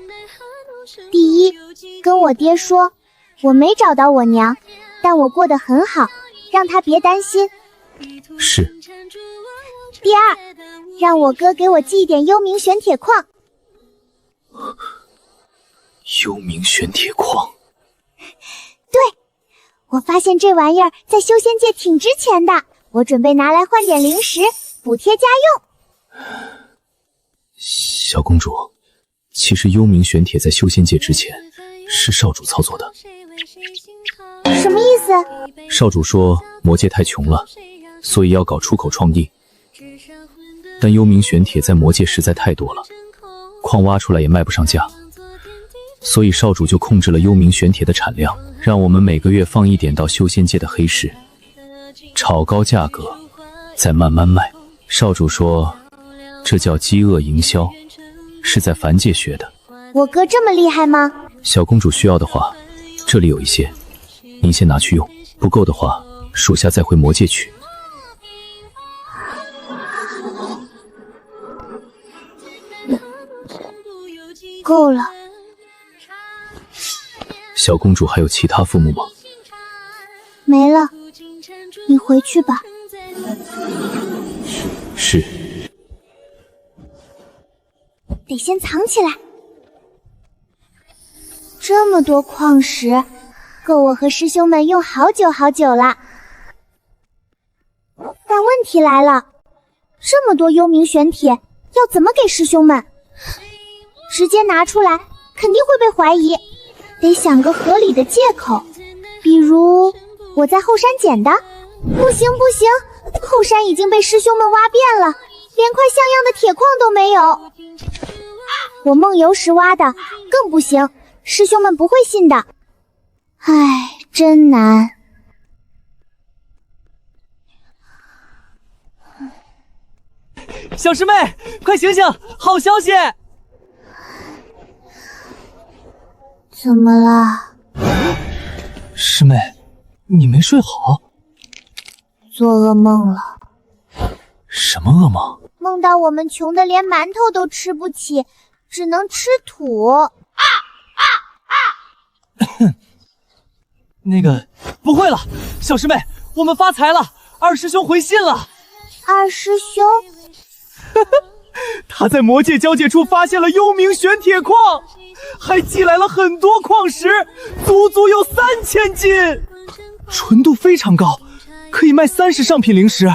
第一，跟我爹说，我没找到我娘，但我过得很好，让他别担心。是。第二，让我哥给我寄一点幽冥玄铁矿。幽冥玄铁矿？对，我发现这玩意儿在修仙界挺值钱的，我准备拿来换点灵石，补贴家用。小公主，其实幽冥玄铁在修仙界之前是少主操作的。什么意思？少主说魔界太穷了，所以要搞出口创意，但幽冥玄铁在魔界实在太多了，矿挖出来也卖不上价，所以少主就控制了幽冥玄铁的产量，让我们每个月放一点到修仙界的黑市，炒高价格，再慢慢卖。少主说这叫饥饿营销，是在凡界学的。我哥这么厉害吗？小公主需要的话，这里有一些，您先拿去用，不够的话，属下再回魔界取。够了。小公主还有其他父母吗？没了，你回去吧。是。得先藏起来。这么多矿石，够我和师兄们用好久好久了。但问题来了，这么多幽冥玄铁，要怎么给师兄们？直接拿出来，肯定会被怀疑。得想个合理的借口，比如我在后山捡的。不行不行，后山已经被师兄们挖遍了，连块像样的铁矿都没有。我梦游时挖的更不行，师兄们不会信的。唉，真难。小师妹，快醒醒！好消息！怎么了？师妹，你没睡好？做噩梦了。什么噩梦？梦到我们穷的连馒头都吃不起，只能吃土。那个，不会了，小师妹，我们发财了！二师兄回信了。二师兄？他在魔界交界处发现了幽冥玄铁矿，还寄来了很多矿石，足有3000斤，纯度非常高，可以卖30上品灵石。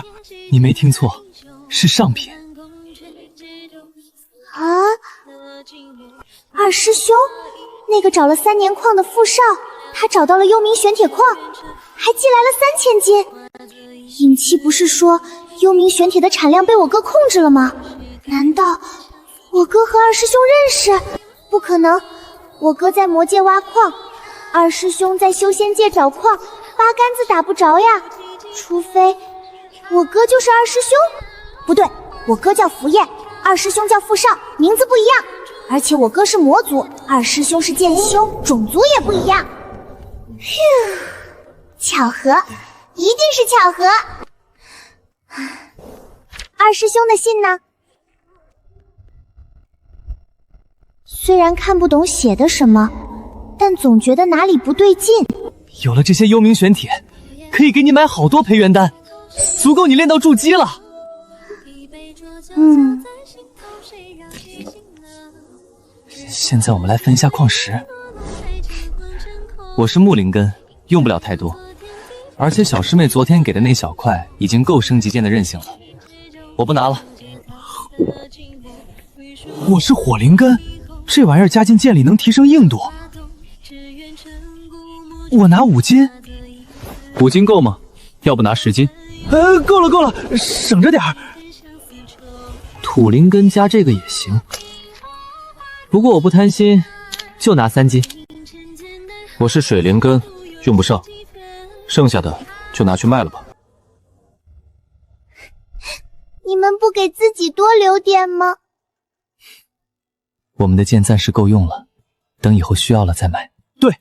你没听错，是上品。啊，二师兄，那个找了3年矿的富少，他找到了幽冥玄铁矿，还寄来了3000斤。尹七不是说幽冥玄铁的产量被我哥控制了吗？难道我哥和二师兄认识？不可能，我哥在魔界挖矿，二师兄在修仙界找矿，八竿子打不着呀。除非我哥就是二师兄？不对，我哥叫符彦，二师兄叫富少，名字不一样。而且我哥是魔族，二师兄是剑修，种族也不一样。巧合，一定是巧合。二师兄的信呢？虽然看不懂写的什么，但总觉得哪里不对劲。有了这些幽冥玄铁，可以给你买好多培元丹，足够你练到筑基了。现在我们来分一下矿石。我是木灵根，用不了太多，而且小师妹昨天给的那小块已经够升级剑的韧性了，我不拿了。我是火灵根，这玩意儿加进剑里能提升硬度。我拿5斤，5斤够吗？要不拿10斤？够了，省着点儿。土灵根加这个也行，不过我不贪心，就拿3斤。我是水灵根，用不上，剩下的就拿去卖了吧。你们不给自己多留点吗？我们的剑暂时够用了，等以后需要了再买。对，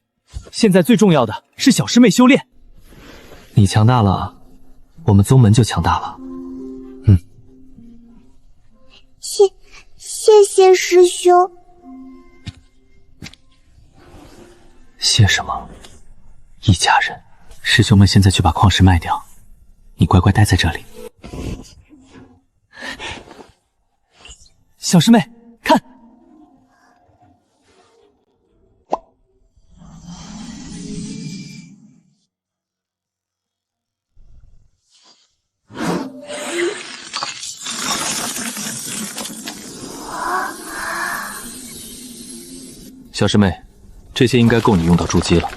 现在最重要的是小师妹修炼。你强大了，我们宗门就强大了。谢谢师兄。谢什么？一家人。师兄们现在去把矿石卖掉，你乖乖待在这里。小师妹，看。小师妹，这些应该够你用到筑基了。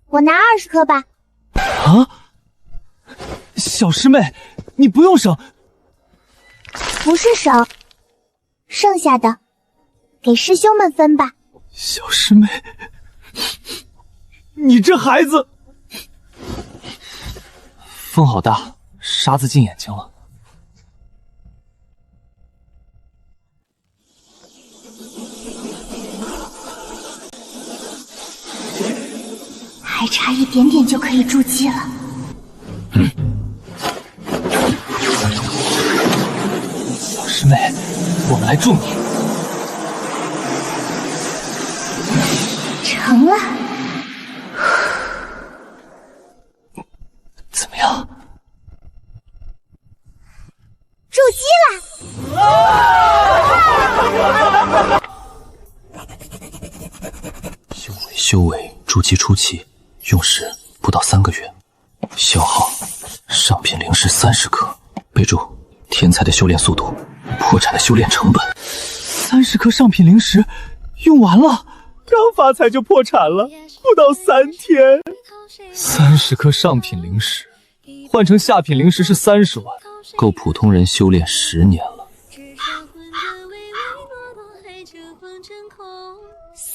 我拿20颗吧。啊！小师妹，你不用省。不是省，剩下的给师兄们分吧。小师妹，你这孩子，风好大，沙子进眼睛了。还差一点点就可以筑基了。小师妹，我们来助你。成了。怎么样？筑基了！修为筑基初期，用时不到3个月，消耗上品灵石30颗。备注：天才的修炼速度，破产的修炼成本。30颗上品灵石用完了，刚发财就破产了，不到3天。30颗上品灵石，换成下品灵石是30万，够普通人修炼10年了。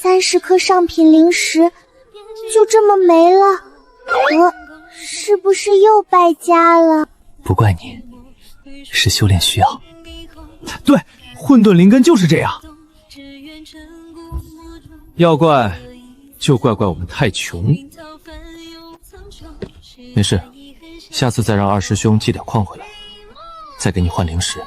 30颗上品灵石就这么没了，是不是又败家了？不怪你，是修炼需要。对，混沌灵根就是这样。要怪就怪我们太穷。没事，下次再让二师兄寄点矿回来，再给你换灵石。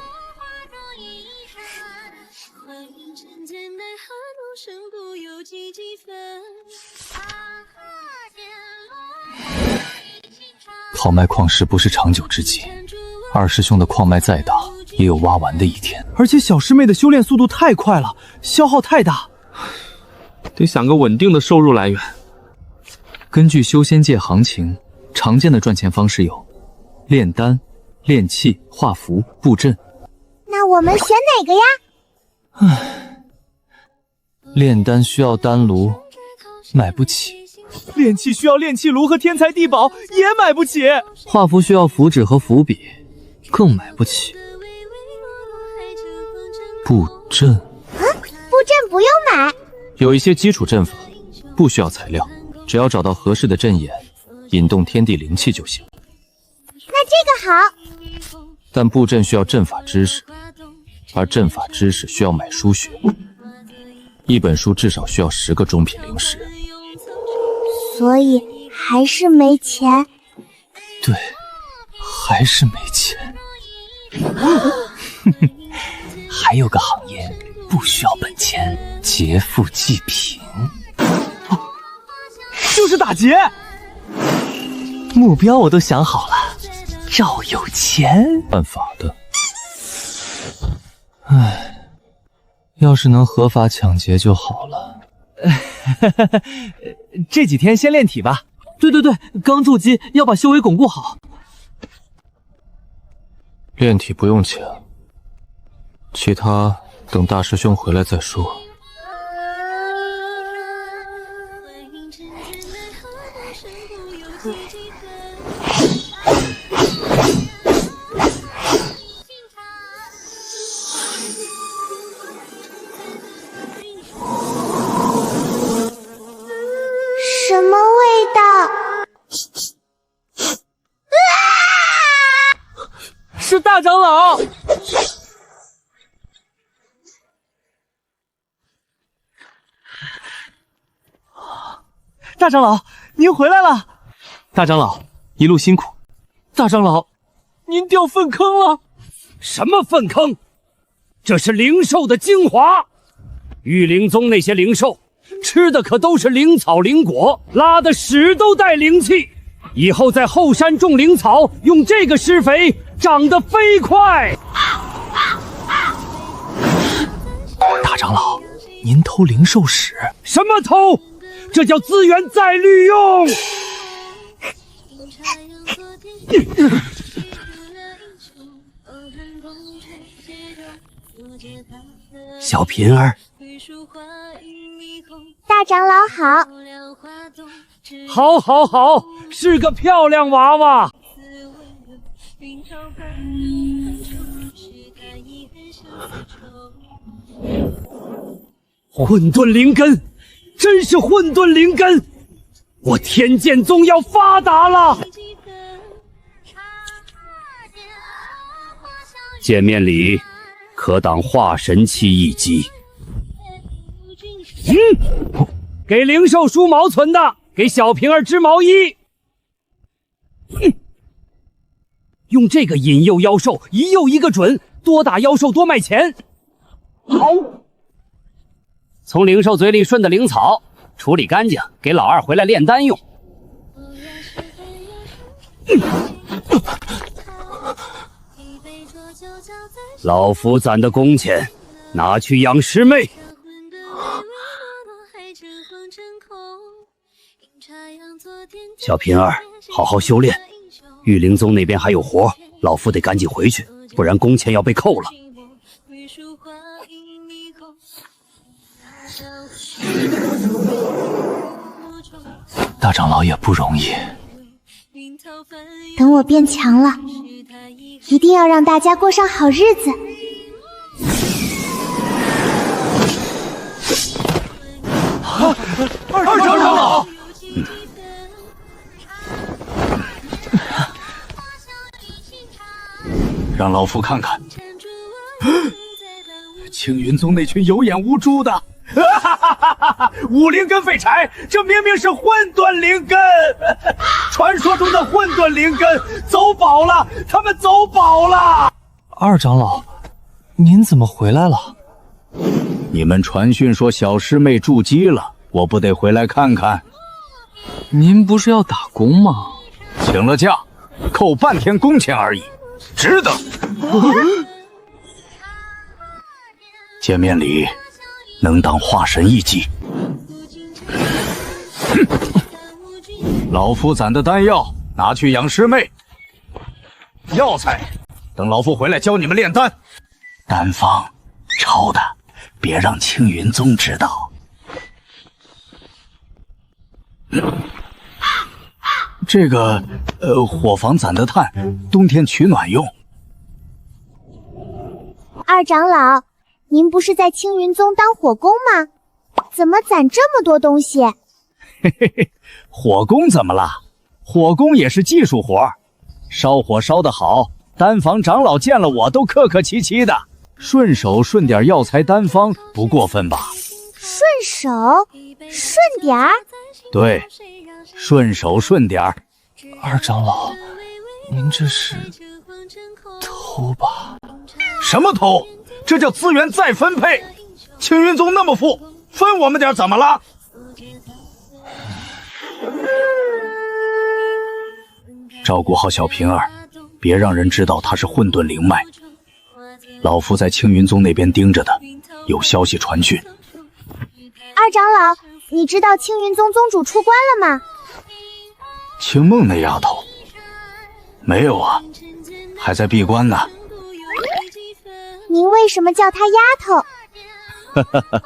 豪迈矿石不是长久之计，二师兄的矿脉再大，也有挖完的一天。而且小师妹的修炼速度太快了，消耗太大，得想个稳定的收入来源。根据修仙界行情，常见的赚钱方式有炼丹、炼器、画符、布阵。那我们选哪个呀？炼丹需要丹炉，买不起。炼器需要炼器炉和天材地宝，也买不起。画符需要符纸和符笔，更买不起。布阵布阵不用买，有一些基础阵法，不需要材料，只要找到合适的阵眼，引动天地灵气就行。那这个好。但布阵需要阵法知识，而阵法知识需要买书学，一本书至少需要10个中品灵石。所以还是没钱。对，还是没钱。还有个行业不需要本钱，劫富济贫。就是打劫。目标我都想好了，照有钱。犯法的。唉，要是能合法抢劫就好了。这几天先练体吧。对，刚筑基要把修为巩固好。炼体不用钱，其他等大师兄回来再说。什么味道？是大长老。大长老，您回来了。大长老，一路辛苦。大长老，您掉粪坑了。什么粪坑？这是灵兽的精华。玉灵宗那些灵兽吃的可都是灵草灵果，拉的屎都带灵气。以后在后山种灵草，用这个施肥，长得飞快。大长老，您偷灵兽屎？什么偷？这叫资源再利用。小平儿，大长老好。好，是个漂亮娃娃。混沌灵根，真是混沌灵根！我天剑宗要发达了！见面礼可挡化神期一击。给灵兽梳毛存的，给小平儿织毛衣。用这个引诱妖兽，一诱一个准，多打妖兽多卖钱。好，从灵兽嘴里顺的灵草处理干净，给老二回来炼丹用。老夫攒的工钱拿去养师妹。小平儿，好好修炼。玉灵宗那边还有活，老夫得赶紧回去，不然工钱要被扣了。大长老也不容易。等我变强了，一定要让大家过上好日子。二长老，让老夫看看，青云宗那群有眼无珠的，五灵根废柴，这明明是混沌灵根，传说中的混沌灵根走宝了，他们走宝了。二长老，您怎么回来了？你们传讯说小师妹筑基了，我不得回来看看？您不是要打工吗？请了假，扣半天工钱而已，值得。见面礼能当化神一击。老夫攒的丹药拿去养师妹，药材等老夫回来教你们炼丹。丹方抄的，别让青云宗知道。这个，伙房攒的炭，冬天取暖用。二长老，您不是在青云宗当火工吗？怎么攒这么多东西？嘿嘿嘿，火工怎么了？火工也是技术活，烧火烧得好，丹房长老见了我都客客气气的。顺手顺点药材丹方，不过分吧？顺手顺点儿？对，顺手顺点儿。二长老，您这是偷吧？什么偷？这叫资源再分配。青云宗那么富，分我们点怎么了？照顾好小平儿，别让人知道她是混沌灵脉。老夫在青云宗那边盯着的，有消息传讯。二长老，你知道青云宗宗主出关了吗？青梦那丫头？没有啊，还在闭关呢。您为什么叫她丫头？哈哈，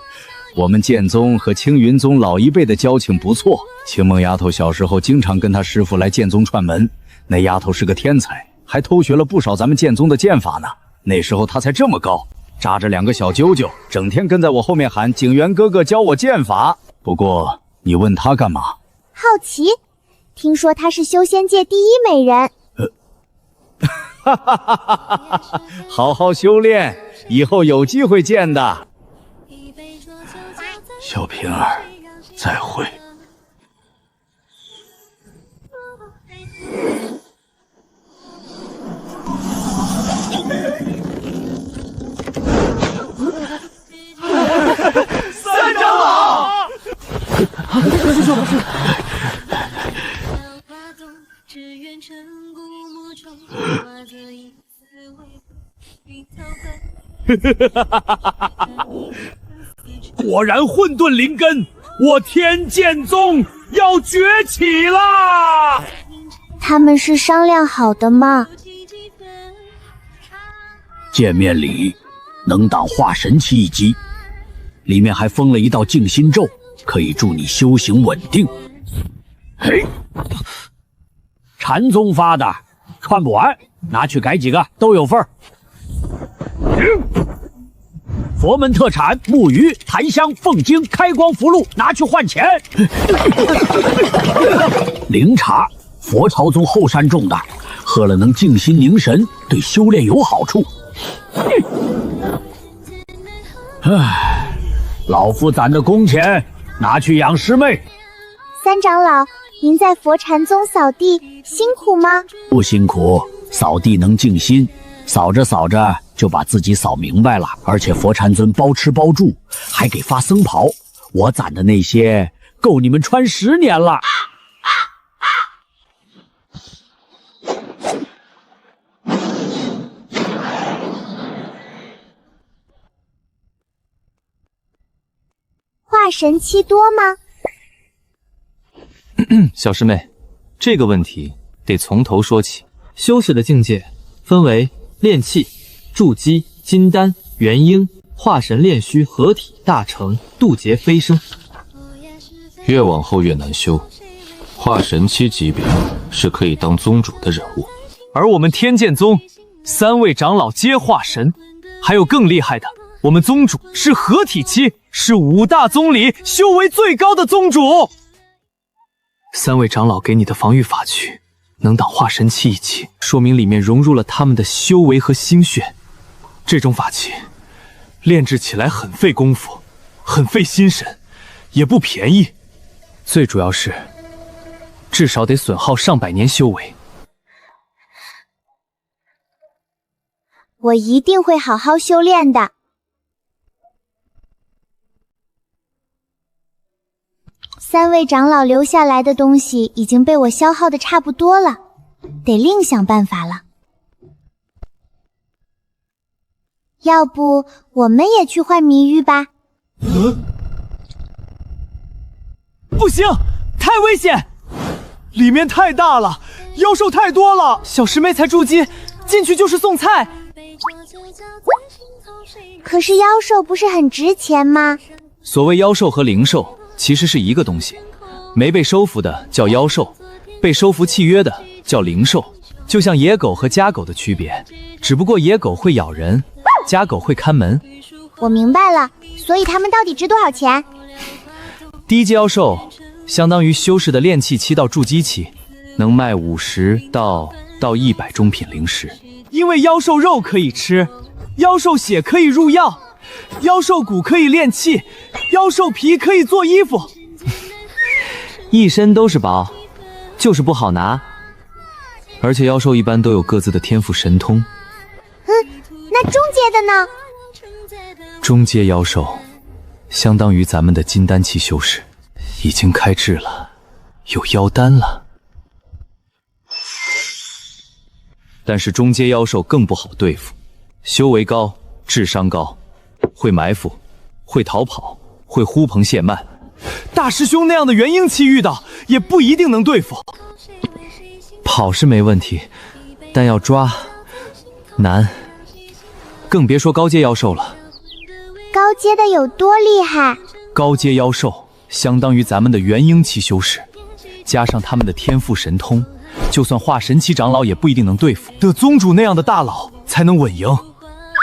我们剑宗和青云宗老一辈的交情不错。青梦丫头小时候经常跟她师傅来剑宗串门，那丫头是个天才，还偷学了不少咱们剑宗的剑法呢。那时候她才这么高，扎着2个小揪揪，整天跟在我后面喊景元哥哥教我剑法。不过你问她干嘛？好奇，听说她是修仙界第一美人。哈哈哈哈哈！好好修炼，以后有机会见的。小平儿，再会。三长老，果然混沌灵根，我天剑宗要崛起啦！他们是商量好的吗？见面礼能挡化神期一击，里面还封了一道静心咒，可以助你修行稳定。嘿，禅宗发的，串不完，拿去改几个都有份儿。佛门特产木鱼、檀香、凤精、开光符箓，拿去换钱。灵茶，佛朝宗后山种的，喝了能静心凝神，对修炼有好处。唉，老夫攒的工钱拿去养师妹。三长老，您在佛禅宗扫地辛苦吗？不辛苦，扫地能静心，扫着扫着就把自己扫明白了。而且佛禅尊包吃包住，还给发僧袍，我攒的那些够你们穿10年了。化神期多吗？小师妹，这个问题得从头说起。修士的境界分为炼气、筑基、金丹、元婴、化神炼虚、合体、大成、渡劫飞升。越往后越难修，化神期级别是可以当宗主的人物。而我们天剑宗3位长老皆化神，还有更厉害的，我们宗主是合体期，是5大宗里修为最高的宗主。3位长老给你的防御法躯能挡化神期一击，说明里面融入了他们的修为和心血。这种法器炼制起来很费功夫，很费心神，也不便宜。最主要是，至少得损耗上百年修为。我一定会好好修炼的。3位长老留下来的东西已经被我消耗的差不多了，得另想办法了。要不我们也去换迷玉吧？不行，太危险，里面太大了，妖兽太多了，小师妹才筑基，进去就是送菜。可是妖兽不是很值钱吗？所谓妖兽和灵兽其实是一个东西，没被收服的叫妖兽，被收服契约的叫灵兽。就像野狗和家狗的区别，只不过野狗会咬人，家狗会看门。我明白了，所以他们到底值多少钱？低阶妖兽相当于修士的炼气期到筑基期，能卖50到100中品灵石。因为妖兽肉可以吃，妖兽血可以入药，妖兽骨可以炼气，妖兽皮可以做衣服，一身都是宝，就是不好拿。而且妖兽一般都有各自的天赋神通。那中阶的呢？中阶妖兽相当于咱们的金丹期修士，已经开智了，有妖丹了。但是中阶妖兽更不好对付，修为高，智商高，会埋伏，会逃跑，会呼朋谢曼。大师兄那样的元婴期遇到，也不一定能对付。跑是没问题，但要抓难，更别说高阶妖兽了。高阶的有多厉害？高阶妖兽相当于咱们的元婴期修士，加上他们的天赋神通，就算化神期长老也不一定能对付，得宗主那样的大佬才能稳赢。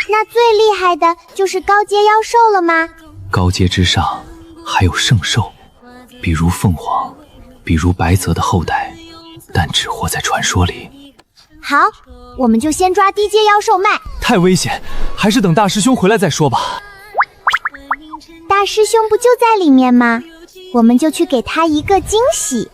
那最厉害的就是高阶妖兽了吗？高阶之上还有圣兽，比如凤凰，比如白泽的后代，但只活在传说里。好，我们就先抓低阶妖兽卖。太危险，还是等大师兄回来再说吧。大师兄不就在里面吗？我们就去给他一个惊喜。